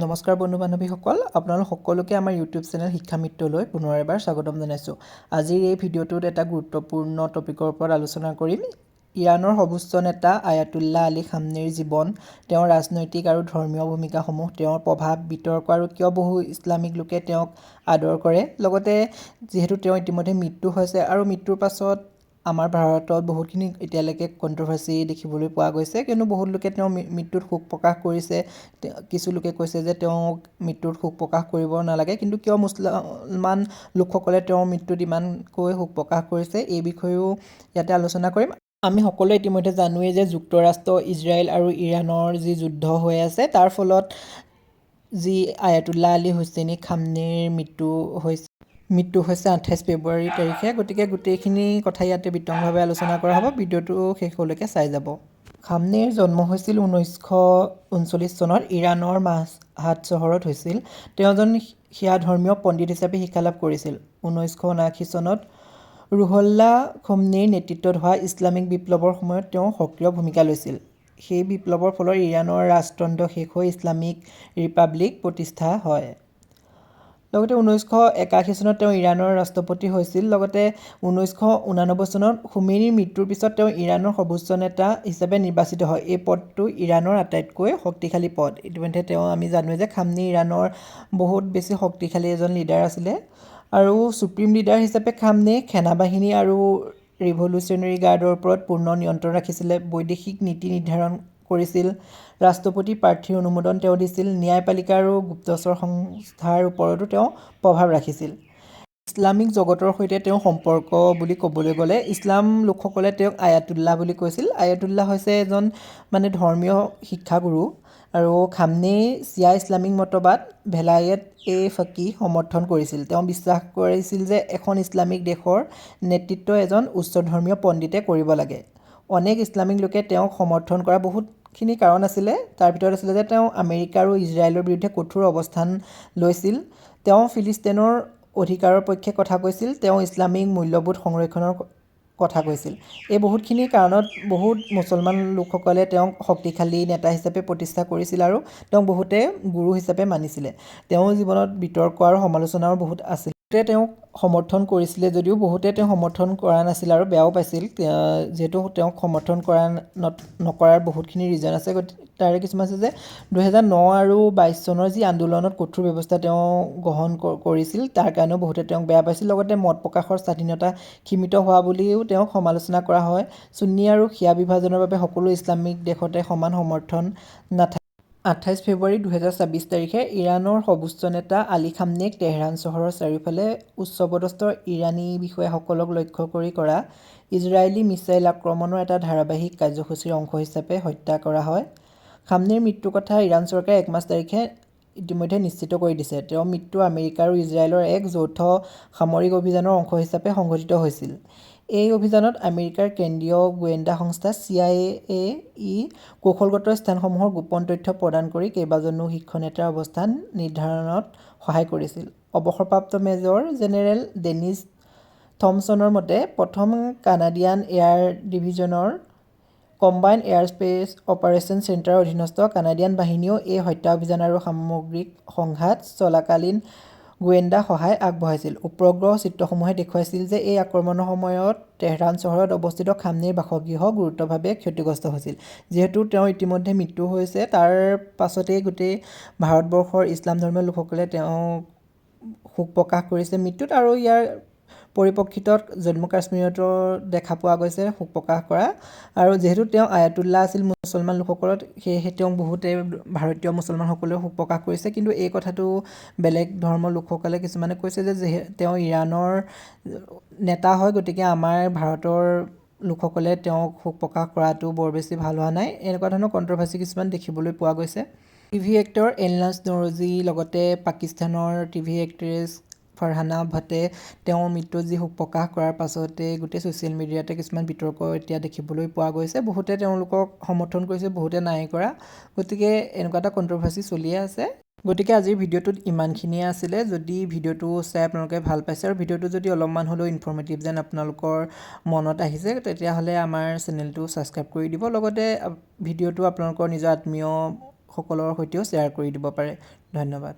নমস্কাৰ বন্ধু বান্ধৱীসকল, আপোনালোক সকলোকে আমাৰ ইউটিউব চেনেল শিক্ষা মিত্ৰলৈ পুনৰ এবাৰ স্বাগতম জনাইছোঁ। আজিৰ এই ভিডিঅ'টোত এটা গুৰুত্বপূৰ্ণ টপিকৰ ওপৰত আলোচনা কৰিম। ইৰাণৰ সৰ্বোচ্চ নেতা আয়াতুল্লাহ আলী খামনেইৰ জীৱন, তেওঁৰ ৰাজনৈতিক আৰু ধৰ্মীয় ভূমিকাসমূহ, তেওঁৰ প্ৰভাৱ, বিতৰ্ক আৰু কিয় বহু ইছলামিক লোকে তেওঁক আদৰ কৰে। লগতে যিহেতু তেওঁ ইতিমধ্যে মৃত্যু হৈছে আৰু মৃত্যুৰ পাছত আমাৰ ভাৰতত বহুতখিনি এতিয়ালৈকে কণ্ট্ৰভাৰ্চি দেখিবলৈ পোৱা গৈছে, কিয়নো বহুত লোকে তেওঁৰ মৃত্যুত শোক প্ৰকাশ কৰিছে। কিছু লোকে কৈছে যে তেওঁক মৃত্যুত শোক প্ৰকাশ কৰিব নালাগে, কিন্তু কিয় মুছলমান লোকসকলে তেওঁৰ মৃত্যুত ইমানকৈ শোক প্ৰকাশ কৰিছে এই বিষয়েও ইয়াতে আলোচনা কৰিম। আমি সকলোৱে ইতিমধ্যে জানোৱেই যে যুক্তৰাষ্ট্ৰ, ইজৰাইল আৰু ইৰাণৰ যি যুদ্ধ হৈ আছে, তাৰ ফলত যি আয়াতুল্লাহ আলী হুছেইনি খামনেইৰ মৃত্যু হৈছে 28 ফেব্ৰুৱাৰী তাৰিখে। গতিকে গোটেইখিনি কথা ইয়াতে বিতংভাৱে আলোচনা কৰা হ'ব। ভিডিঅ'টো শেষলৈকে চাই যাব। খামনেইৰ জন্ম হৈছিল 1939 চনত ইৰাণৰ মাছহাট চহৰত হৈছিল। তেওঁ এজন শিয়া ধৰ্মীয় পণ্ডিত হিচাপে শিক্ষালাভ কৰিছিল। 1979 চনত ৰুহল্লাহ খোমেনীৰ নেতৃত্বত হোৱা ইছলামিক বিপ্লৱৰ সময়ত তেওঁ সক্ৰিয় ভূমিকা লৈছিল। সেই বিপ্লৱৰ ফলত ইৰাণৰ ৰাজতন্ত্ৰ শেষ হৈ ইছলামিক ৰিপাব্লিক প্ৰতিষ্ঠা হয়। লগতে 1981 চনত তেওঁ ইৰাণৰ ৰাষ্ট্ৰপতি হৈছিল। লগতে 1989 চনত খোমেনীৰ মৃত্যুৰ পিছত তেওঁ ইৰাণৰ সৰ্বোচ্চ নেতা হিচাপে নিৰ্বাচিত হয়। এই পদটো ইৰাণৰ আটাইতকৈ শক্তিশালী পদ। ইতিমধ্যে আমি জানোৱে যে খামনেই ইৰাণৰ বহুত বেছি শক্তিশালী এজন লিডাৰ আছিলে আৰু ছুপ্ৰিম লিডাৰ হিচাপে খামনেই সেনাবাহিনী আৰু ৰিভলিউচনেৰী গাৰ্ডৰ ওপৰত পূৰ্ণ নিয়ন্ত্ৰণ ৰাখিছিলে, বৈদেশিক নীতি নিৰ্ধাৰণ কৰিছিল, ৰাষ্ট্ৰপতি প্ৰাৰ্থীৰ অনুমোদন তেওঁ দিছিল, ন্যায়পালিকা আৰু গুপ্তচৰ সংস্থাৰ ওপৰতো তেওঁ প্ৰভাৱ ৰাখিছিল। ইছলামিক জগতৰ সৈতে তেওঁ সম্পৰ্ক বুলি ক'বলৈ গ'লে ইছলাম লোকসকলে তেওঁক আয়াতুল্লাহ বুলি কৈছিল। আয়াতুল্লাহ হৈছে এজন ধৰ্মীয় শিক্ষাগুৰু আৰু খামনেই চিয়া ইছলামিক মতবাদ ভেলায়েত এ ফকিহ সমৰ্থন কৰিছিল। তেওঁ বিশ্বাস কৰিছিল যে এখন ইছলামিক দেশৰ নেতৃত্ব এজন উচ্চ ধৰ্মীয় পণ্ডিতে কৰিব লাগে। অনেক ইছলামিক লোকে তেওঁক সমৰ্থন কৰা বহুতখিনি কাৰণ আছিলে। তাৰ ভিতৰত আছিলে যে তেওঁ আমেৰিকা আৰু ইজৰাইলৰ বিৰুদ্ধে কঠোৰ অৱস্থান লৈছিল, তেওঁ ফিলিস্তিনৰ অধিকাৰৰ পক্ষে কথা কৈছিল, তেওঁ ইছলামিক মূল্যবোধ সংৰক্ষণৰ কথা কৈছিল। এই বহুতখিনি কাৰণত বহুত মুছলমান লোকসকলে তেওঁক শক্তিশালী নেতা হিচাপে প্ৰতিষ্ঠা কৰিছিল আৰু তেওঁক বহুতে গুৰু হিচাপে মানিছিলে। তেওঁৰ জীৱনত বিতৰ্ক আৰু সমালোচনাও বহুত আছিল। বহুতে তেওঁক সমৰ্থন কৰিছিলে যদিও বহুতে তেওঁক সমৰ্থন কৰা নাছিল আৰু বেয়াও পাইছিল, যিহেতু তেওঁক সমৰ্থন নকৰাৰ বহুতখিনি ৰিজন আছে। তাৰে কিছুমান আছে যে 2009 আৰু 22 চনৰ যি আন্দোলনত কঠোৰ ব্যৱস্থা তেওঁ গ্ৰহণ কৰিছিল, তাৰ কাৰণেও বহুতে তেওঁক বেয়া পাইছিল। লগতে মত প্ৰকাশৰ স্বাধীনতা সীমিত হোৱা বুলিও তেওঁক সমালোচনা কৰা হয়। সুন্নী আৰু শিয়া বিভাজনৰ বাবে সকলো ইছলামিক দেশতে সমান সমৰ্থন নাথাকে। 28 ফেব্ৰুৱাৰী 2024 তাৰিখে ইৰাণৰ সৰ্বোচ্চ নেতা আলী খামনেইক তেহৰান চহৰৰ চাৰিওফালে উচ্চপদস্থ ইৰাণী বিষয়াসকলক লক্ষ্য কৰি কৰা ইজৰাইলী মিছাইল আক্ৰমণৰ এটা ধাৰাবাহিক কাৰ্যসূচীৰ অংশ হিচাপে হত্যা কৰা হয়। খামনেইৰ মৃত্যুৰ কথা ইৰাণ চৰকাৰে 1 মাৰ্চ তাৰিখে ইতিমধ্যে নিশ্চিত কৰি দিছে। তেওঁৰ মৃত্যু আমেৰিকা আৰু ইজৰাইলৰ এক যৌথ সামৰিক অভিযানৰ অংশ হিচাপে সংঘটিত হৈছিল। এই অভিযানত আমেৰিকাৰ কেন্দ্ৰীয় গোয়েন্দা সংস্থা CIA কৌশলগত স্থানসমূহৰ গোপন তথ্য প্ৰদান কৰি কেইবাজনো শীৰ্ষ নেতাৰ অৱস্থান নিৰ্ধাৰণত সহায় কৰিছিল। অৱসৰপ্ৰাপ্ত মেজৰ জেনেৰেল ডেনিছ থমছনৰ মতে, প্ৰথম Canadian air ডিভিজনৰ combined aerospace operation চেণ্টাৰৰ অধীনস্থ কানাডিয়ান বাহিনীয়েও এই হত্যা অভিযান আৰু সামগ্ৰিক সংঘাত চলাকালীন গোয়েন্দা সহায় আগবঢ়াইছিল। উপগ্ৰহ চিত্ৰসমূহে দেখুৱাইছিল যে এই আক্ৰমণৰ সময়ত তেহৰান চহৰত অৱস্থিত খামনেইৰ বাসগৃহ গুৰুতৰভাৱে ক্ষতিগ্ৰস্ত হৈছিল। যিহেতু তেওঁৰ ইতিমধ্যে মৃত্যু হৈছে, তাৰ পাছতেই গোটেই ভাৰতবৰ্ষৰ ইছলাম ধৰ্মীয় লোকসকলে তেওঁক শোক প্ৰকাশ কৰিছে মৃত্যুত, আৰু ইয়াৰ পৰিপ্ৰেক্ষিতত জম্মু কাশ্মীৰতো দেখা পোৱা গৈছে শোক প্ৰকাশ কৰা। আৰু যিহেতু তেওঁ আয়াতুল্লাহ আছিল মুছলমান লোকসকলত, সেয়েহে তেওঁক বহুতে ভাৰতীয় মুছলমানসকলেও শোক প্ৰকাশ কৰিছে। কিন্তু এই কথাটো বেলেগ ধৰ্মৰ লোকসকলে কিছুমানে কৈছে যে তেওঁ ইৰাণৰ নেতা হয়, গতিকে আমাৰ ভাৰতৰ লোকসকলে তেওঁক শোক প্ৰকাশ কৰাটো বৰ বেছি ভাল হোৱা নাই। এনেকুৱা ধৰণৰ কণ্ট্ৰভাৰ্চি কিছুমান দেখিবলৈ পোৱা গৈছে। টিভি এক্টৰ এলনাজ নৰজী, লগতে পাকিস্তানৰ টিভি এক্ট্ৰেছ ফাৰহানা ভট্টে তেওঁৰ মৃত্যুত যি শোক প্ৰকাশ কৰাৰ পাছতে গোটেই ছ'চিয়েল মিডিয়াতে কিছুমান বিতৰ্ক এতিয়া দেখিবলৈ পোৱা গৈছে। বহুতে তেওঁলোকক সমৰ্থন কৰিছে, বহুতে নাই কৰা। গতিকে এনেকুৱা এটা কণ্ট্ৰভাৰ্চি চলিয়ে আছে। গতিকে আজিৰ ভিডিঅ'টোত ইমানখিনিয়ে আছিলে। যদি ভিডিঅ'টো চাই আপোনালোকে ভাল পাইছে আৰু ভিডিঅ'টো যদি অলপমান হ'লেও ইনফৰ্মেটিভ যেন আপোনালোকৰ মনত আহিছে, তেতিয়াহ'লে আমাৰ চেনেলটো ছাবস্ক্ৰাইব কৰি দিব। লগতে ভিডিঅ'টো আপোনালোকৰ নিজৰ আত্মীয়সকলৰ সৈতেও শ্বেয়াৰ কৰি দিব পাৰে। ধন্যবাদ।